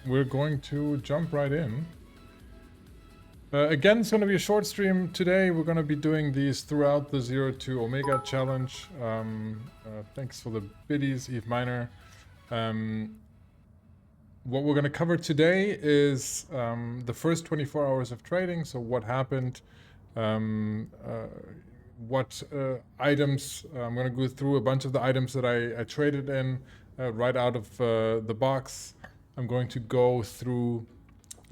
We're going to jump right in. Again, it's going to be a short stream today. We're going to be doing these throughout the 0 to Omega challenge. Thanks for the biddies, Eve Miner. What we're going to cover today is the first 24 hours of trading. So what happened, what items, I'm going to go through a bunch of the items that I traded in right out of the box. I'm going to go through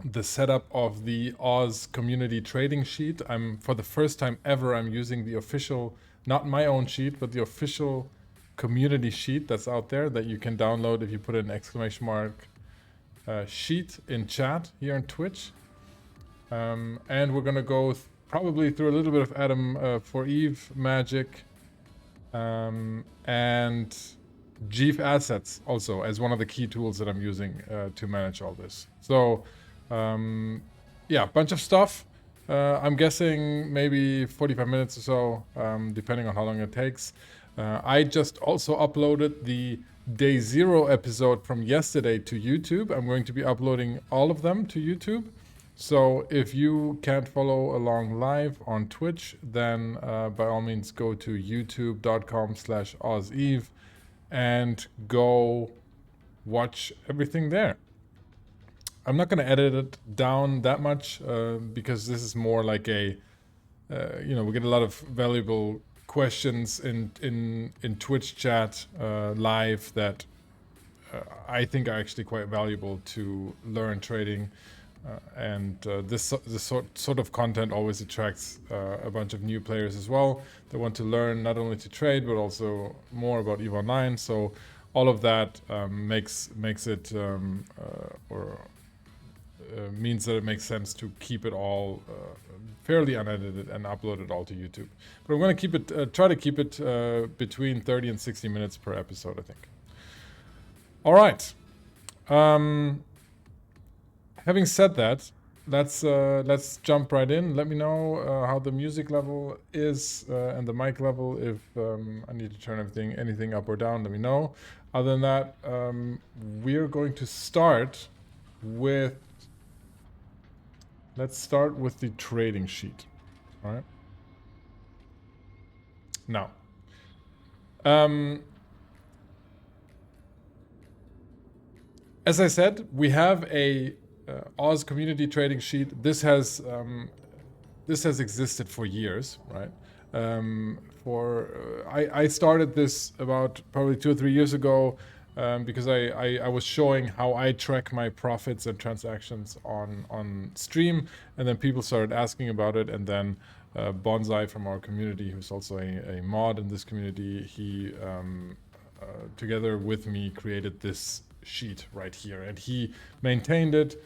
the setup of the Oz community trading sheet. For the first time ever, I'm using the official, not my own sheet, but the official community sheet that's out there that you can download if you put an exclamation mark sheet in chat here on Twitch. And we're gonna go probably through a little bit of Adam for Eve magic and Jeef assets also as one of the key tools that I'm using to manage all this. So yeah, bunch of stuff. I'm guessing maybe 45 minutes or so, depending on how long it takes. I just also uploaded the Day 0 episode from yesterday to YouTube. I'm going to be uploading all of them to YouTube. So if you can't follow along live on Twitch, then by all means go to youtube.com/OzEve and go watch everything there. I'm not going to edit it down that much because this is more like a, we get a lot of valuable questions in Twitch chat live that I think are actually quite valuable to learn trading. And this sort of content always attracts a bunch of new players as well. They want to learn not only to trade, but also more about EVE Online. So all of that makes it means that it makes sense to keep it all fairly unedited and upload it all to YouTube. But I'm going to keep it, try to keep it between 30 and 60 minutes per episode, I think. All right. Having said that, let's jump right in. Let me know how the music level is and the mic level. If I need to turn anything up or down, let me know. Other than that, we're going to start with. Let's start with the trading sheet. All right. Now, as I said, we have a Oz community trading sheet. This has existed for years, right? I started this about probably 2 or 3 years ago because I was showing how I track my profits and transactions on stream, and then people started asking about it, and then Bonsai from our community, who's also a mod in this community, he together with me created this sheet right here, and he maintained it.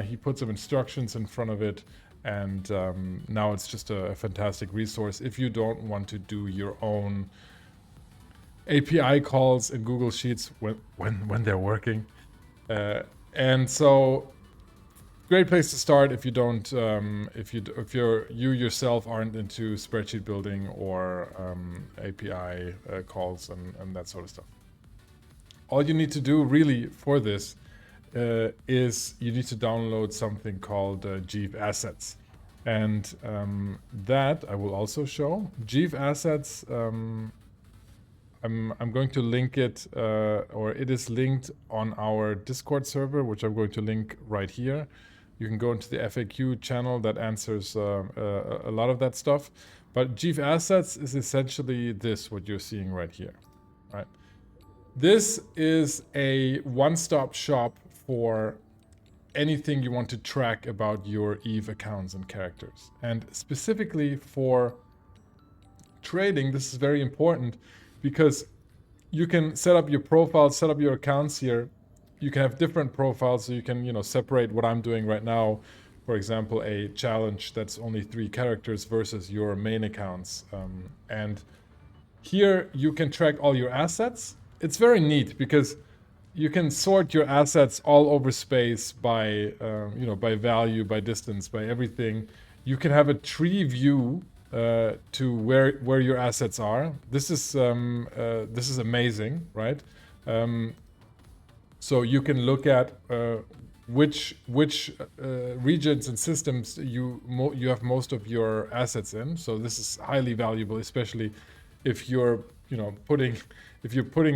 He put some instructions in front of it, and now it's just a fantastic resource if you don't want to do your own API calls in Google Sheets when they're working. And so great place to start if you don't if you yourself aren't into spreadsheet building or API calls and that sort of stuff. All you need to do really for this is you need to download something called Jeef Assets, and that I will also show. Jeef Assets, I'm going to link it, or it is linked on our Discord server, which I'm going to link right here. You can go into the FAQ channel that answers a lot of that stuff. But Jeef Assets is essentially this, what you're seeing right here, right? This is a one-stop shop for anything you want to track about your EVE accounts and characters. And specifically for trading, this is very important because you can set up your profile, set up your accounts here. You can have different profiles, so you can, separate what I'm doing right now. For example, a challenge that's only 3 characters versus your main accounts. And here you can track all your assets. It's very neat because you can sort your assets all over space by, by value, by distance, by everything. You can have a tree view to where your assets are. This is amazing, right? So you can look at which regions and systems you have most of your assets in. So this is highly valuable, especially if you're putting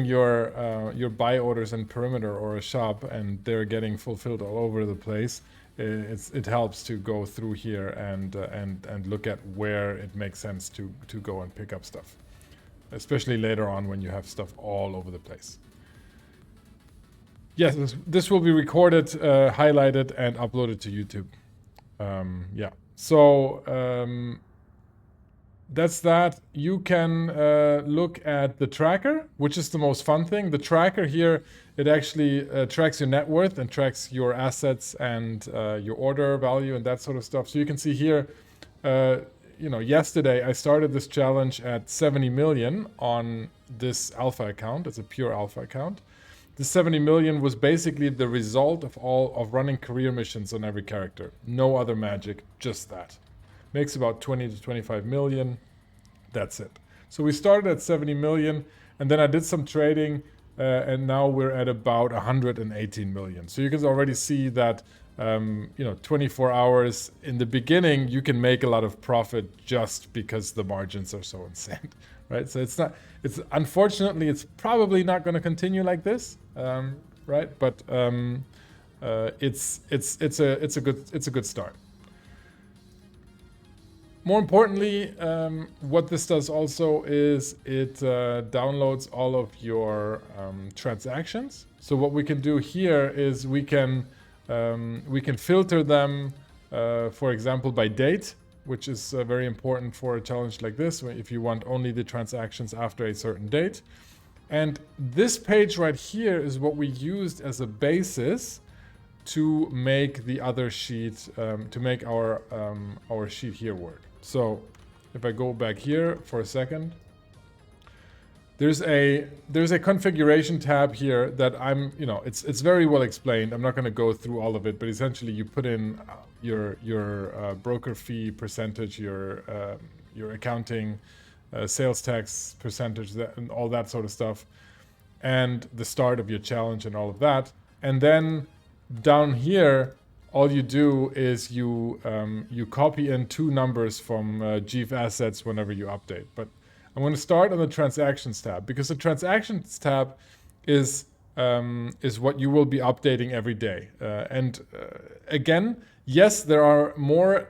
your buy orders in Perimeter or a shop and they're getting fulfilled all over the place. It helps to go through here and look at where it makes sense to go and pick up stuff, especially later on when you have stuff all over the place. Yes, this will be recorded, highlighted, and uploaded to YouTube. Yeah, so that's that. You can look at the tracker, which is the most fun thing. The tracker here, it actually tracks your net worth and tracks your assets and your order value and that sort of stuff. So you can see here, yesterday I started this challenge at 70 million on this alpha account. It's a pure alpha account. The 70 million was basically the result of running career missions on every character. No other magic, just that. Makes about 20 to 25 million. That's it. So we started at 70 million and then I did some trading and now we're at about 118 million. So you can already see that 24 hours in the beginning, you can make a lot of profit just because the margins are so insane, right? So unfortunately, it's probably not going to continue like this, right? But it's a good start. More importantly, what this does also is it downloads all of your transactions. So what we can do here is we can filter them, for example, by date, which is very important for a challenge like this, if you want only the transactions after a certain date. And this page right here is what we used as a basis to make the other sheet, to make our sheet here work. So if I go back here for a second, there's a configuration tab here that it's very well explained. I'm not going to go through all of it, but essentially you put in your broker fee percentage, your accounting, sales tax percentage, and all that sort of stuff, and the start of your challenge and all of that. And then down here, all you do is you copy in two numbers from Jeev Assets whenever you update. But I'm going to start on the Transactions tab because the Transactions tab is what you will be updating every day. Again, yes, there are more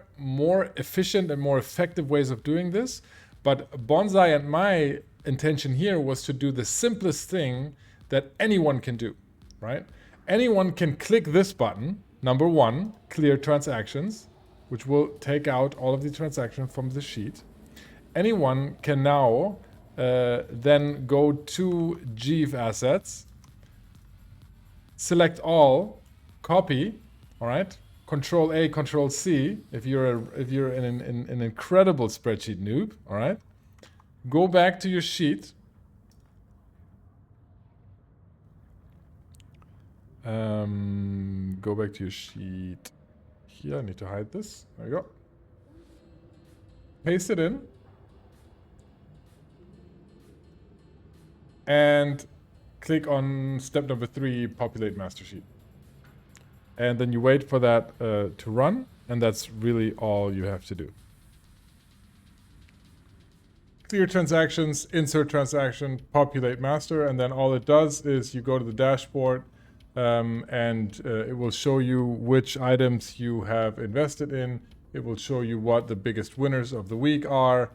efficient and more effective ways of doing this, but Bonsai and my intention here was to do the simplest thing that anyone can do, right? Anyone can click this button, number one, clear transactions, which will take out all of the transactions from the sheet. Anyone can now then go to Jeev Assets, select all, copy, all right? Control A, Control C if you're an incredible spreadsheet noob, all right? Go back to your sheet. Go back to your sheet. Here, I need to hide this. There we go. Paste it in. And click on step number 3, populate master sheet. And then you wait for that to run, and that's really all you have to do. Clear transactions, insert transaction, populate master, and then all it does is you go to the dashboard and it will show you which items you have invested in. It will show you what the biggest winners of the week are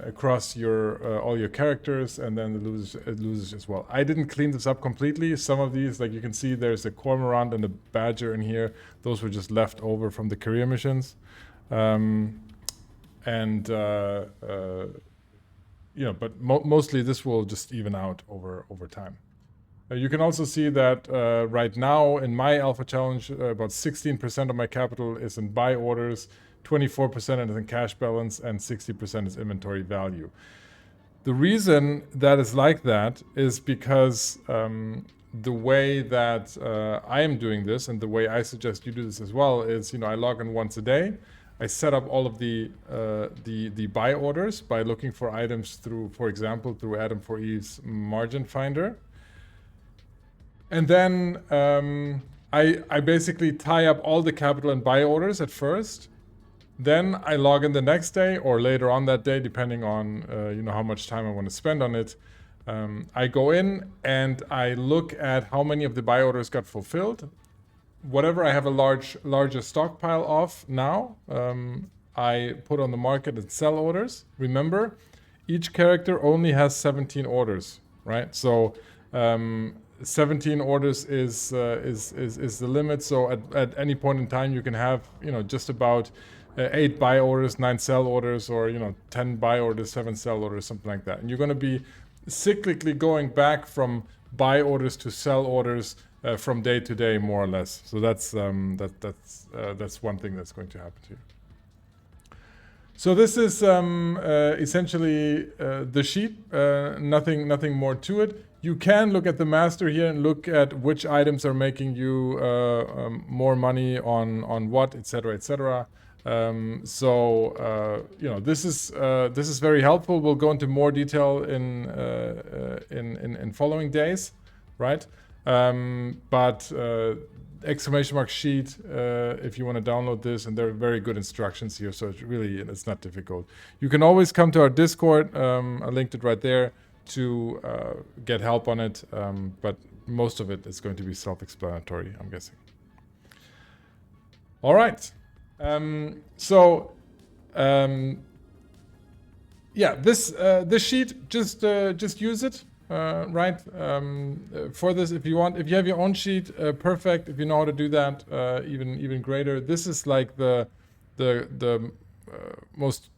across your all your characters, and then the losers as well. I didn't clean this up completely. Some of these, like you can see, there's a cormorant and a badger in here. Those were just left over from the career missions. But mostly this will just even out over time. You can also see that right now in my alpha challenge, about 16% of my capital is in buy orders, 24% is in cash balance, and 60% is inventory value. The reason that is like that is because the way that I am doing this, and the way I suggest you do this as well, is I log in once a day. I set up all of the buy orders by looking for items through, for example, through Adam4Eve's margin finder. And then I basically tie up all the capital and buy orders at first. Then I log in the next day or later on that day, depending on how much time I want to spend on it. I go in and I look at how many of the buy orders got fulfilled. Whatever I have a larger stockpile of now, I put on the market and sell orders. Remember, each character only has 17 orders, right? So 17 orders is the limit. So at any point in time, you can have just about 8 buy orders, 9 sell orders, or 10 buy orders, 7 sell orders, something like that. And you're going to be cyclically going back from buy orders to sell orders from day to day, more or less. So that's one thing that's going to happen to you. So this is essentially the sheet. Nothing more to it. You can look at the master here and look at which items are making you more money on what, etc., etc. This is very helpful. We'll go into more detail in following days, right? Exclamation mark sheet if you want to download this, and there are very good instructions here, so it's not difficult. You can always come to our Discord. I linked it right there to get help on it, but most of it is going to be self-explanatory, I'm guessing. All right. This sheet, just use it, right? For this, if you have your own sheet, perfect. If you know how to do that, even greater. This is like the most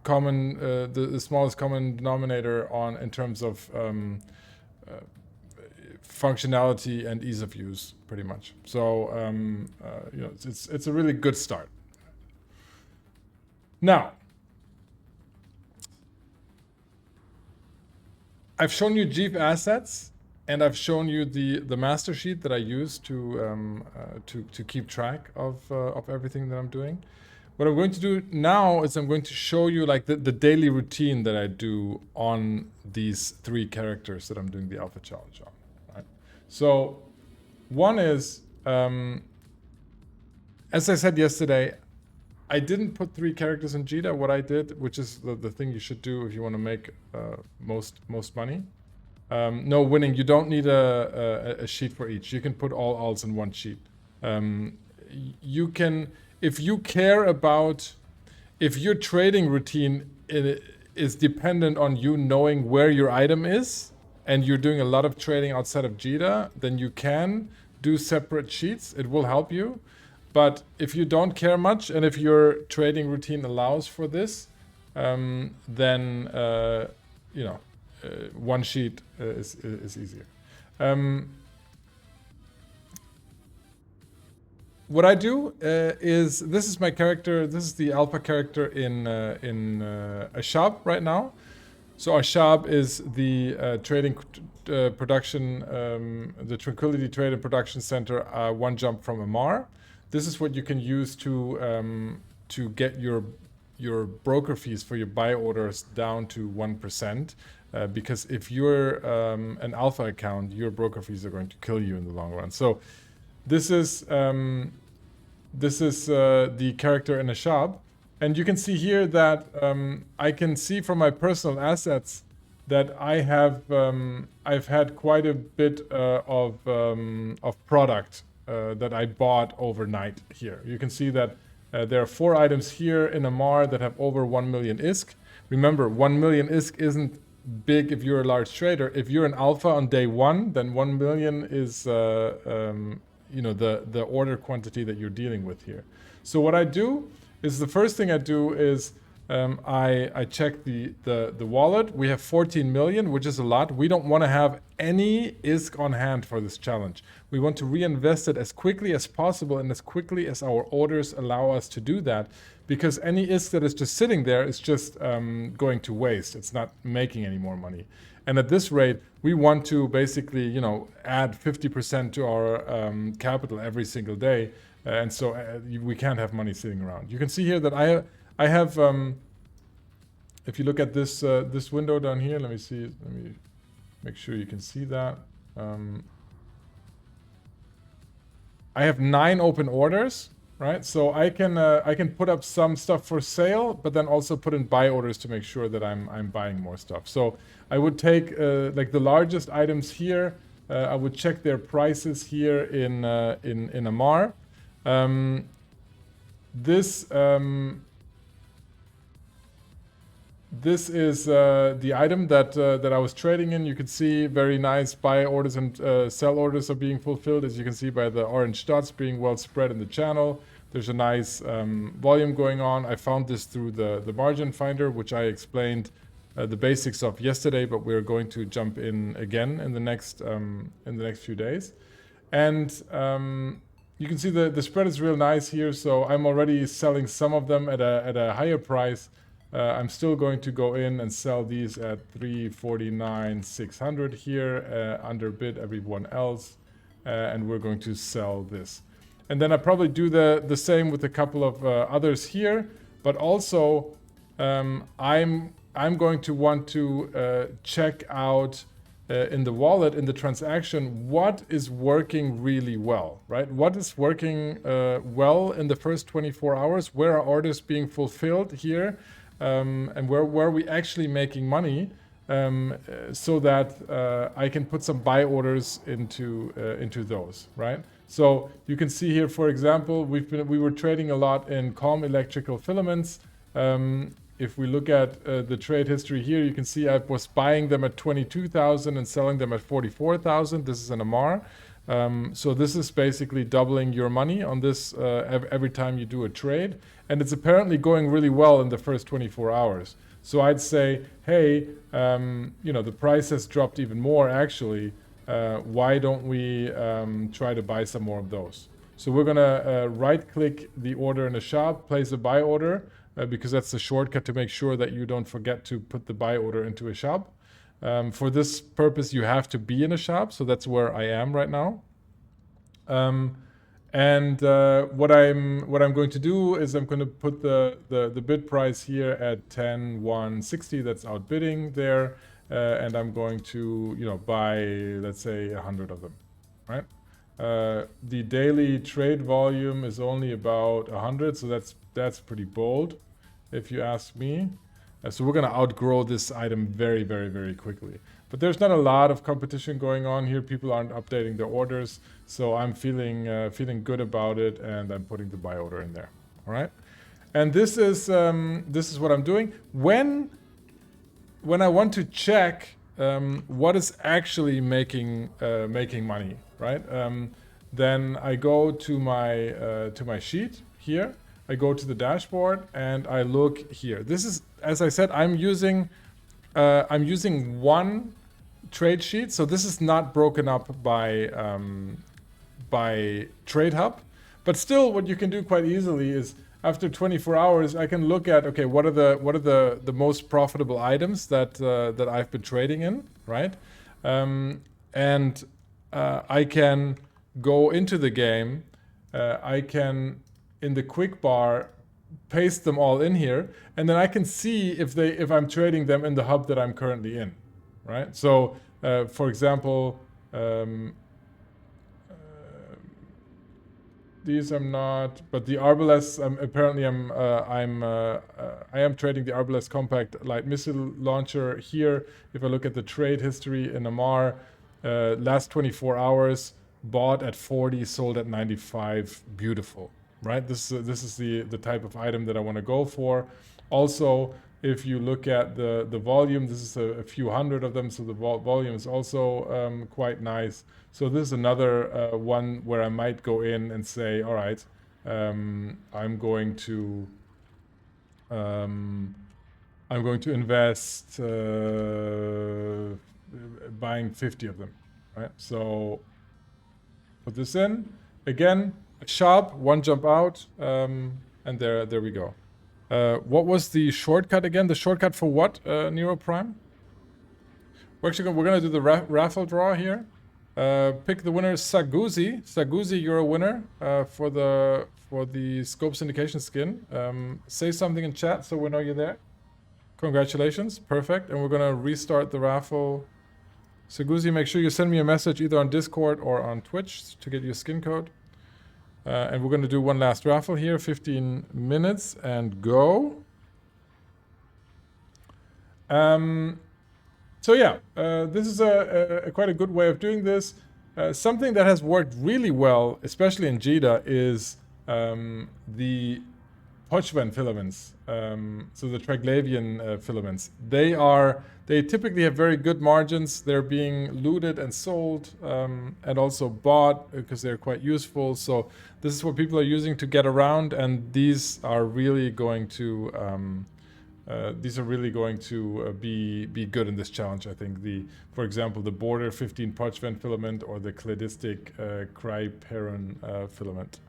common, the smallest common denominator in terms of functionality and ease of use, pretty much. So it's a really good start. Now, I've shown you Jeev assets, and I've shown you the master sheet that I use to keep track of everything that I'm doing. What I'm going to do now is I'm going to show you like the daily routine that I do on these 3 characters that I'm doing the alpha challenge on. Right? So one is, as I said yesterday, I didn't put 3 characters in JITA. What I did, which is the thing you should do if you want to make most money. No, winning, you don't need a sheet for each. You can put all alts in one sheet. You can, if you care about, if your trading routine is dependent on you knowing where your item is, and you're doing a lot of trading outside of JITA, then you can do separate sheets. It will help you. But if you don't care much, and if your trading routine allows for this, then one sheet is easier. What I do is, this is my character. This is the alpha character in Ashab right now. So Ashab is the trading production, the Tranquility Trade and Production Center, one jump from Amar. This is what you can use to get your broker fees for your buy orders down to 1%. Because if you're an alpha account, your broker fees are going to kill you in the long run. So this is the character in Ashab, and you can see here that I can see from my personal assets that I have I've had quite a bit of product that I bought overnight here. You can see that there are 4 items here in Amar that have over 1 million ISK. Remember, 1 million ISK isn't big if you're a large trader. If you're an alpha on day 1, then 1 million is the order quantity that you're dealing with here. So what I do is, the first thing I do is I check the wallet. We have 14 million, which is a lot. We don't want to have any ISK on hand for this challenge. We want to reinvest it as quickly as possible and as quickly as our orders allow us to do that, because any ISK that is just sitting there is just going to waste. It's not making any more money. And at this rate, we want to basically, add 50% to our capital every single day. And so we can't have money sitting around. You can see here that I have, if you look at this this window down here, let me make sure you can see that. I have 9 open orders, right? So I can put up some stuff for sale, but then also put in buy orders to make sure that I'm buying more stuff. So I would take like the largest items here. I would check their prices here in Amar. This is the item that I was trading in. You can see very nice buy orders and sell orders are being fulfilled, as you can see by the orange dots being well spread in the channel. There's a nice volume going on. I found this through the margin finder, which I explained the basics of yesterday, but we're going to jump in again in the next few days. And you can see the spread is real nice here. So I'm already selling some of them at a higher price. I'm still going to go in and sell these at 349,600 here, underbid everyone else, and we're going to sell this. And then I probably do the same with a couple of others here, but also I'm going to want to check out in the wallet, in the transaction, what is working really well, right? What is working well in the first 24 hours? Where are orders being fulfilled here? And where are we actually making money, so that I can put some buy orders into those, right? So you can see here, for example, we were trading a lot in Calm electrical filaments. If we look at the trade history here, you can see I was buying them at 22,000 and selling them at 44,000. This is an Amar. So this is basically doubling your money on this every time you do a trade. And it's apparently going really well in the first 24 hours. So I'd say, hey, the price has dropped even more actually. Why don't we try to buy some more of those? So we're gonna right-click the order in the shop, place a buy order, because that's the shortcut to make sure that you don't forget to put the buy order into a shop. For this purpose, you have to be in a shop, so that's where I am right now. And what I'm going to do is I'm going to put the bid price here at 10,160. That's outbidding there, and I'm going to buy, let's say, 100 of them, right? The daily trade volume is only about 100, so that's pretty bold, if you ask me. So we're going to outgrow this item very, very, very quickly. But there's not a lot of competition going on here. People aren't updating their orders. So I'm feeling good about it, and I'm putting the buy order in there. All right. And this is what I'm doing. When I want to check what is actually making money, right? Then I go to my sheet here. I go to the dashboard and I look here. This is, as I said, I'm using one trade sheet. So this is not broken up by TradeHub, but still what you can do quite easily is after 24 hours, I can look at, okay, what are the most profitable items that I've been trading in, right? And I can go into the game. I can, in the quick bar, paste them all in here, and then I can see if I'm trading them in the hub that I'm currently in, right? So, for example, these I'm not, but the Arbalest, apparently I am trading the Arbalest Compact Light Missile Launcher here. If I look at the trade history in Amar, last 24 hours, bought at 40, sold at 95, beautiful. Right, this is the type of item that I want to go for. Also, if you look at the volume, this is a few hundred of them, so the volume is also quite nice. So this is another one where I might go in and say, all right, I'm going to invest buying 50 of them, right? So put this in again. Sharp, one jump out, and there we go. What was the shortcut again? The shortcut for what, Nero Prime? We're gonna do the raffle draw here. Pick the winner, Saguzi. Saguzi, you're a winner for the Scope Syndication skin. Say something in chat so we know you're there. Congratulations, perfect. And we're gonna restart the raffle. Saguzi, make sure you send me a message either on Discord or on Twitch to get your skin code. And we're going to do one last raffle here, 15 minutes, and go. So yeah, this is quite a good way of doing this. Something that has worked really well, especially in JITA, is the Hodgman filaments. So the Triglavian filaments. They typically have very good margins. They're being looted and sold, and also bought because they're quite useful. So this is what people are using to get around, and these are really going to be good in this challenge. I think for example, the Border 15 Podgevent filament or the Cladistic Cryperon filament.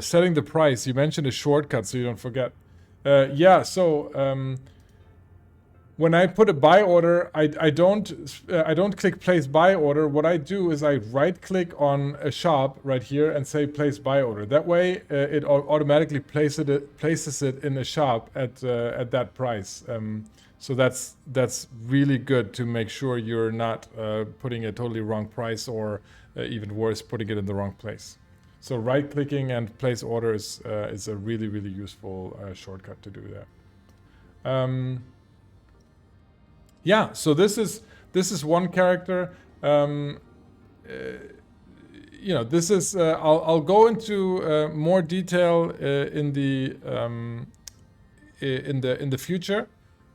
Setting the price. You mentioned a shortcut, so you don't forget. When I put a buy order, I don't click place buy order. What I do is I right click on a shop right here and say place buy order. That way it automatically places it in a shop at that price. So that's really good to make sure you're not putting a totally wrong price, or even worse, putting it in the wrong place. So right clicking and place order is a really, really useful shortcut to do that. Yeah, so this is one character. This is I'll go into more detail in the future.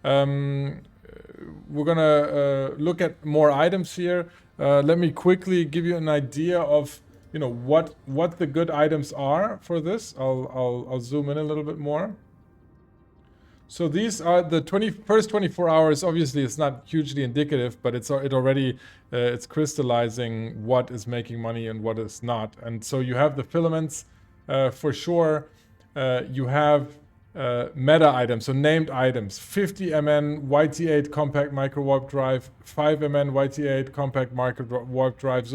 We're gonna look at more items here. Let me quickly give you an idea of what the good items are for this. I'll zoom in a little bit more. So these are the first 24 hours. Obviously, it's not hugely indicative, but it's crystallizing what is making money and what is not. And so you have the filaments for sure. You have meta items, so named items: 50 MN YT8 compact micro warp drive, 5 MN YT8 compact micro warp drives.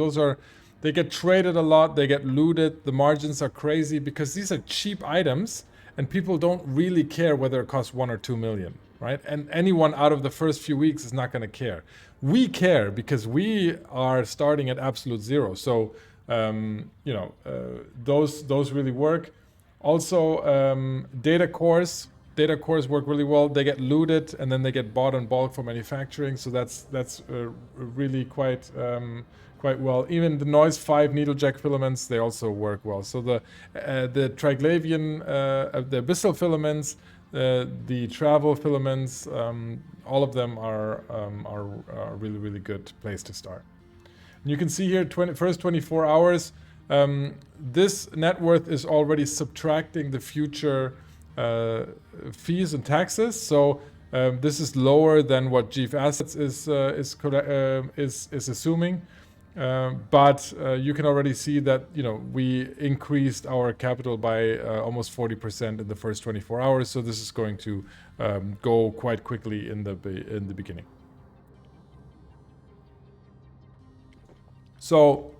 They get traded a lot. They get looted. The margins are crazy because these are cheap items. And people don't really care whether it costs 1 or 2 million, right? And anyone out of the first few weeks is not going to care. We care because we are starting at absolute zero. So, those really work. Also, data cores work really well. They get looted and then they get bought in bulk for manufacturing. So that's really quite well. Even the Noise 5 needle jack filaments, they also work well. So the Triglavian, the abyssal filaments, the travel filaments, all of them are really, really good place to start. And you can see here, first 24 hours, this net worth is already subtracting the future fees and taxes. So this is lower than what GIF Assets is assuming. But you can already see that we increased our capital by almost 40% in the first 24 hours. So this is going to go quite quickly in the beginning. So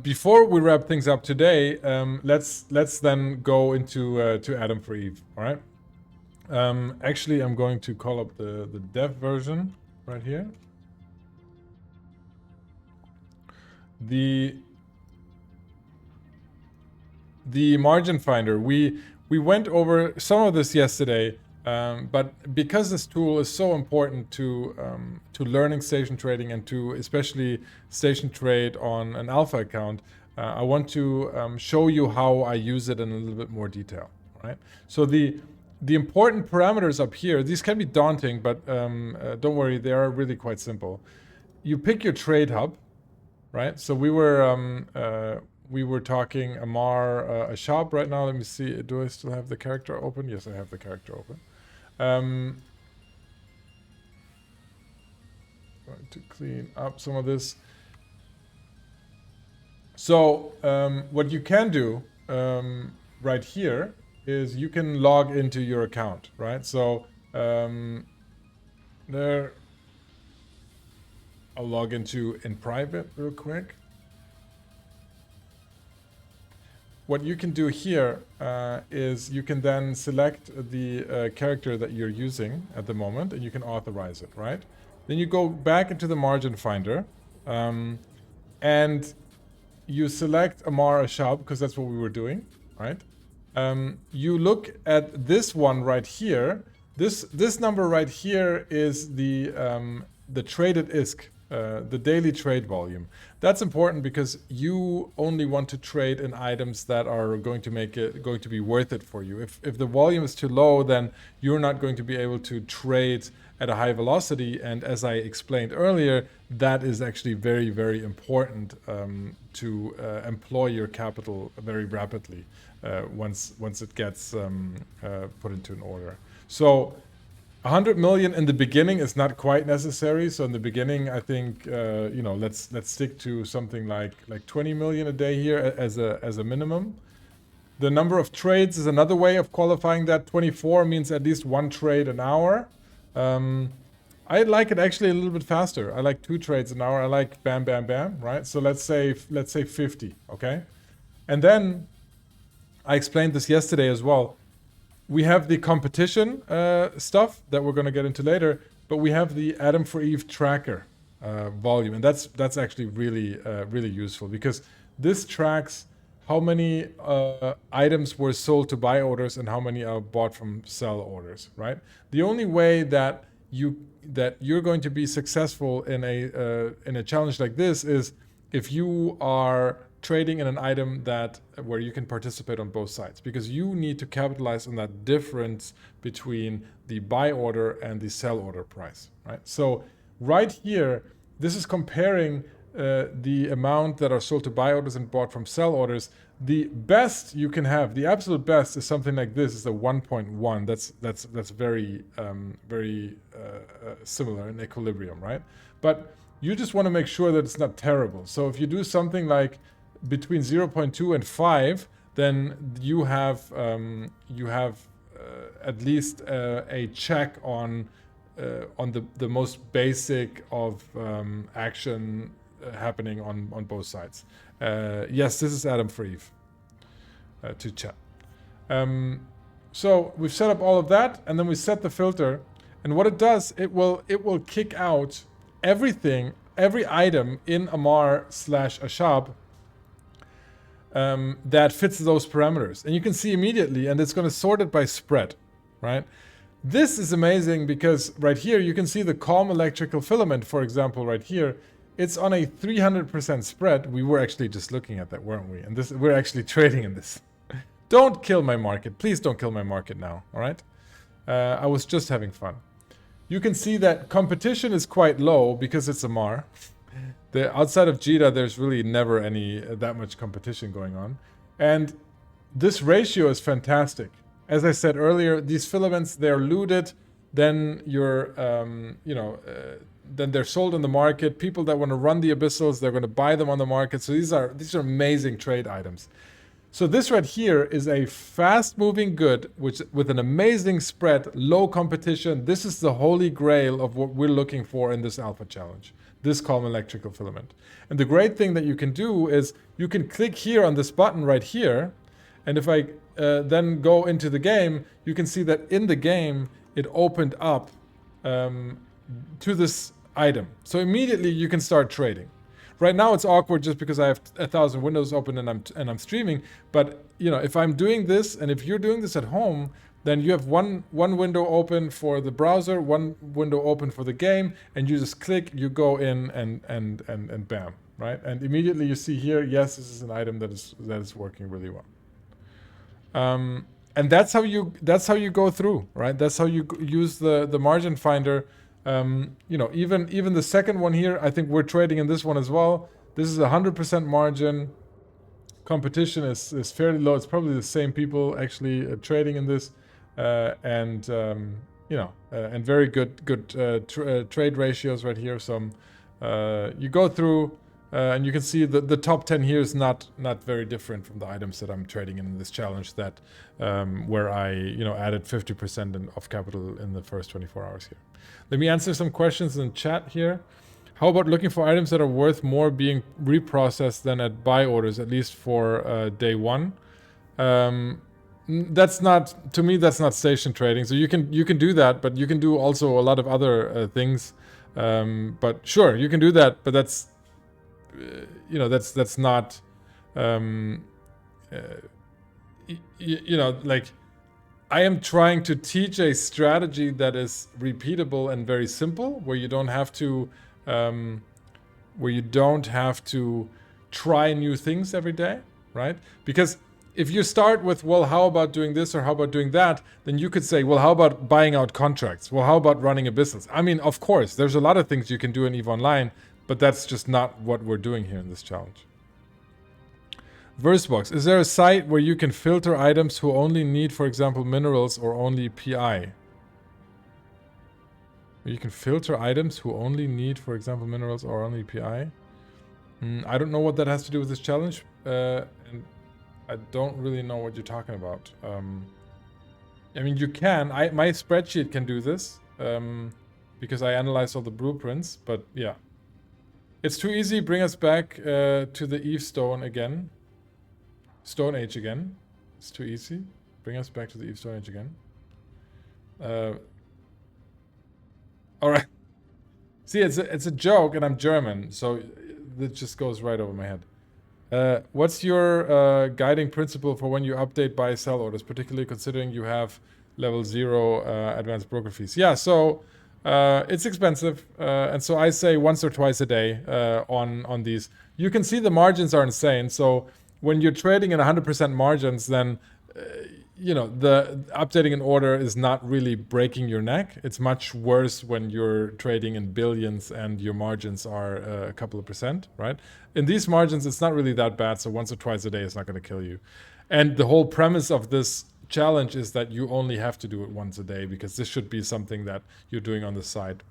before we wrap things up today, let's then go into to Adam for Eve. All right. Actually, I'm going to call up the dev version right here. The margin finder, we went over some of this yesterday, but because this tool is so important to learning station trading and to especially station trade on an alpha account, I want to show you how I use it in a little bit more detail. Right? So the important parameters up here, these can be daunting, but don't worry, they are really quite simple. You pick your trade hub. Right, so we were talking Amar a shop right now. Let me see. Do I still have the character open? Yes, I have the character open. Going to clean up some of this. So what you can do right here is you can log into your account. Right, so there. I'll log into in private real quick. What you can do here is you can then select the character that you're using at the moment, and you can authorize it, right? Then you go back into the margin finder, and you select Amar Ashab because that's what we were doing, right? You look at this one right here. This number right here is the traded ISK, the daily trade volume. That's important because you only want to trade in items that are going to be worth it for you. If the volume is too low, then you're not going to be able to trade at a high velocity. And as I explained earlier, that is actually very, very important to employ your capital very rapidly once it gets put into an order. So 100 million in the beginning is not quite necessary. So in the beginning, I think let's stick to something like 20 million a day here as a minimum. The number of trades is another way of qualifying that. 24 means at least one trade an hour. I like it actually a little bit faster. I like 2 trades an hour. I like bam, bam, bam, right? So let's say 50, okay? And then I explained this yesterday as well. We have the competition stuff that we're going to get into later, but we have the Adam for Eve tracker volume, and that's actually really useful because this tracks how many items were sold to buy orders and how many are bought from sell orders, right? The only way that you're going to be successful in a challenge like this is if you are trading in an item where you can participate on both sides, because you need to capitalize on that difference between the buy order and the sell order price, right? So right here, this is comparing the amount that are sold to buy orders and bought from sell orders. The best you can have, the absolute best, is something like this, is a 1.1. That's very similar in equilibrium, right? But you just want to make sure that it's not terrible. So if you do something like between 0.2 and 5, then you have at least a check on the most basic of action happening on both sides. Yes, this is Adam for Eve to chat. So we've set up all of that, and then we set the filter. And what it does, it will kick out every item in Amar/Ashab that fits those parameters. And you can see immediately, and it's going to sort it by spread, right? This is amazing because right here you can see the Calm electrical filament, for example, right here. It's on a 300% spread. We were actually just looking at that, weren't we? And we're actually trading in this. Don't kill my market. Please don't kill my market now, all right? I was just having fun. You can see that competition is quite low because it's Amar. Outside of JITA, there's really never that much competition going on. And this ratio is fantastic. As I said earlier, these filaments, they're looted, then then they're sold on the market. People that want to run the abyssals, they're going to buy them on the market. So these are amazing trade items. So this right here is a fast-moving good, with an amazing spread, low competition. This is the holy grail of what we're looking for in this alpha challenge, this Calm electrical filament. And the great thing that you can do is you can click here on this button right here, and if I then go into the game, you can see that in the game it opened up to this item. So immediately you can start trading. Right now it's awkward just because I have 1,000 windows open and I'm streaming. But if I'm doing this, and if you're doing this at home, then you have one window open for the browser, one window open for the game, and you just click, you go in, and bam, right? And immediately you see here, yes, this is an item that is working really well. And that's how you go through, right? That's how you use the margin finder. Even the second one here, I think we're trading in this one as well. This is 100% margin. Competition is fairly low. It's probably the same people actually trading in this, and very good trade ratios right here. So you go through. And you can see the top 10 here is not very different from the items that I'm trading in this challenge where I added 50% of capital in the first 24 hours here. Let me answer some questions in chat here. How about looking for items that are worth more being reprocessed than at buy orders, at least for day one? That's not station trading. So you can do that, but you can do also a lot of other things. But sure, you can do that, but that's not You know, like, I am trying to teach a strategy that is repeatable and very simple, where you don't have to try new things every day, right? Because if you start with, well, how about doing this or how about doing that, then you could say, well, how about buying out contracts? Well, how about running a business? I mean, of course, there's a lot of things you can do in EVE Online, but that's just not what we're doing here in this challenge. Versebox, is there a site where you can filter items who only need, for example, minerals or only PI? You can filter items who only need, for example, minerals or only PI? I don't know what that has to do with this challenge, and I don't really know what you're talking about. I mean, you can. My spreadsheet can do this, because I analyzed all the blueprints, but yeah. It's too easy. Bring us back to the Eve Stone again. Stone Age again. It's too easy. Bring us back to the Eve Stone Age again. All right. See, it's a joke, and I'm German, so it just goes right over my head. What's your guiding principle for when you update buy sell orders, particularly considering you have level 0 advanced broker fees? Yeah, so it's expensive, and so I say once or twice a day on these. You can see the margins are insane. So when you're trading at 100% margins, then you know, the updating an order is not really breaking your neck. It's much worse when you're trading in billions and your margins are a couple of percent, right? In these margins, it's not really that bad. So once or twice a day is not going to kill you. And the whole premise of this challenge is that you only have to do it once a day, because this should be something that you're doing on the side.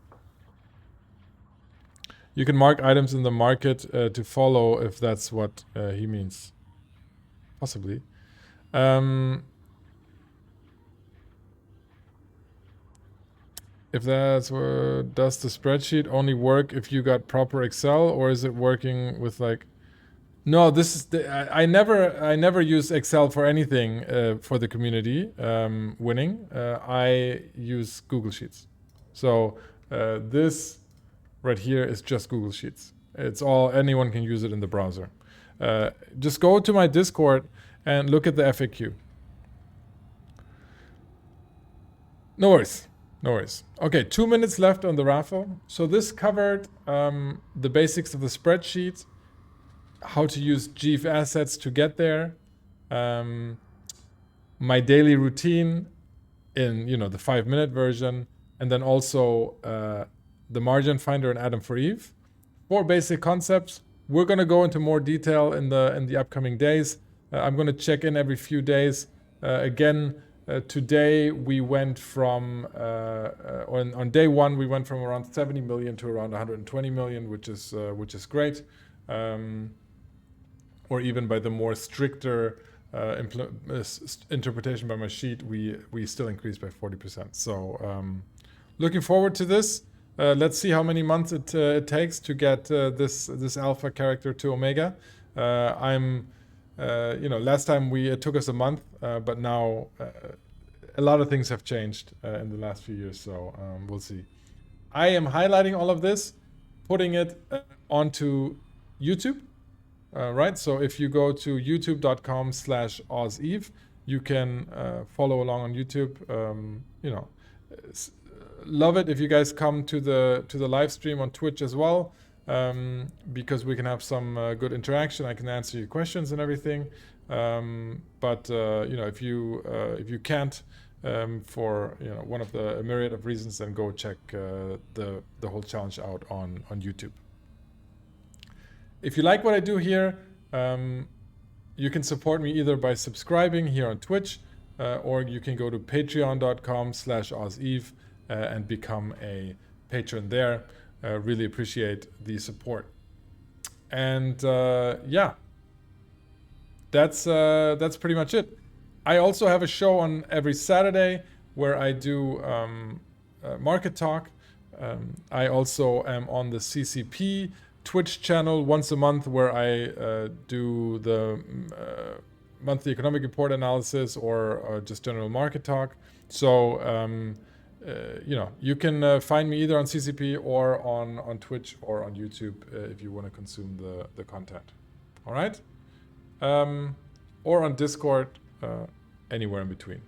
You can mark items in the market to follow, if that's what he means. Possibly. If that's where, does the spreadsheet only work if you got proper Excel, or is it working with like? No, this is I never use Excel for anything for the community winning. I use Google Sheets. So this right here is just Google Sheets. It's all, anyone can use it in the browser. Just go to my Discord and look at the FAQ. No worries. No worries. Okay, 2 minutes left on the raffle. So this covered the basics of the spreadsheet, how to use GIF assets to get there, my daily routine in, you know, the 5-minute version, and then also the margin finder and Atom for Eve. 4 basic concepts. We're going to go into more detail in the upcoming days. I'm going to check in every few days. Again, today we went from on day 1 we went from around 70 million to around 120 million, which is great. Or even by the more stricter interpretation by my sheet, we still increased by 40%. So looking forward to this. Let's see how many months it takes to get this alpha character to Omega. You know, last time it took us a month, but now a lot of things have changed in the last few years. So we'll see. I am highlighting all of this, putting it onto YouTube. Right, so if you go to youtube.com/OzEve, you can follow along on YouTube. You know, love it if you guys come to the live stream on Twitch as well, because we can have some good interaction. I can answer your questions and everything. But you know, if you can't for, you know, one of the myriad of reasons, then go check the whole challenge out on YouTube. If you like what I do here, you can support me either by subscribing here on Twitch, or you can go to patreon.com/OzEve and become a patron there. Really appreciate the support. And yeah, that's pretty much it. I also have a show on every Saturday where I do market talk. I also am on the CCP Twitch channel once a month, where I do the monthly economic report analysis or just general market talk. So you know, you can find me either on CCP or on Twitch or on YouTube if you want to consume the content. All right. or on Discord, anywhere in between.